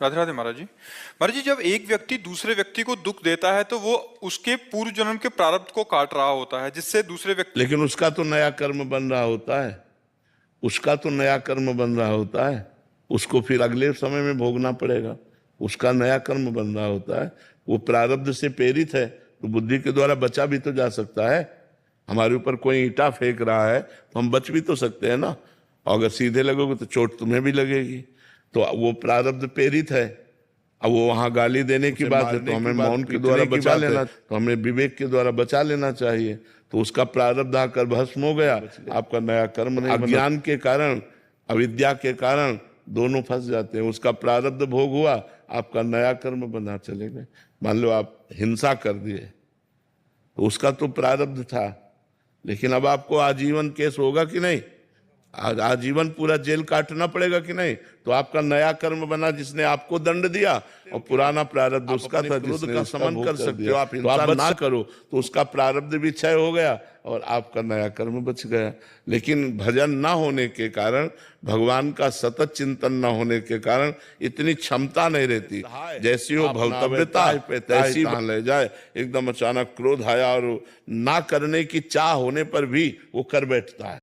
राधे राधे महाराज जी। महाराज जी, जब एक व्यक्ति दूसरे व्यक्ति को दुख देता है तो वो उसके पूर्व जन्म के प्रारब्ध को काट रहा होता है, जिससे दूसरे व्यक्ति लेकिन उसका तो नया कर्म बन रहा होता है, उसका तो नया कर्म बन रहा होता है, उसको फिर अगले समय में भोगना पड़ेगा। उसका नया कर्म बन रहा होता है, वो प्रारब्ध से प्रेरित है, तो बुद्धि के द्वारा बचा भी तो जा सकता है। हमारे ऊपर कोई ईंटा फेंक रहा है तो हम बच भी तो सकते हैं ना, और अगर सीधे लगोगे तो चोट तुम्हें भी लगेगी। तो वो प्रारब्ध प्रेरित है। अब वो वहां गाली देने की बात है तो हमें मौन के द्वारा बचा लेना, तो हमें विवेक के द्वारा बचा लेना चाहिए। तो उसका प्रारब्ध आकर भस्म हो गया, आपका नया कर्म नहीं। अज्ञान के कारण, अविद्या के कारण दोनों फंस जाते हैं। उसका प्रारब्ध भोग हुआ, आपका नया कर्म बना चले गए। मान लो आप हिंसा कर दिए, तो उसका तो प्रारब्ध था, लेकिन अब आपको आजीवन केस होगा कि नहीं? आजीवन पूरा जेल काटना पड़ेगा कि नहीं? तो आपका नया कर्म बना जिसने आपको दंड दिया, और पुराना प्रारब्ध उसका था जिसने का समन कर सकते हो। आप हिंसा ना करो तो उसका प्रारब्ध भी क्षय हो गया और आपका नया कर्म बच गया। लेकिन भजन ना होने के कारण, भगवान का सतत चिंतन ना होने के कारण इतनी क्षमता नहीं रहती। जैसी हो भवतव्यता तैसी ले जाए। एकदम अचानक क्रोध आया और ना करने की चाह होने पर भी वो कर बैठता है।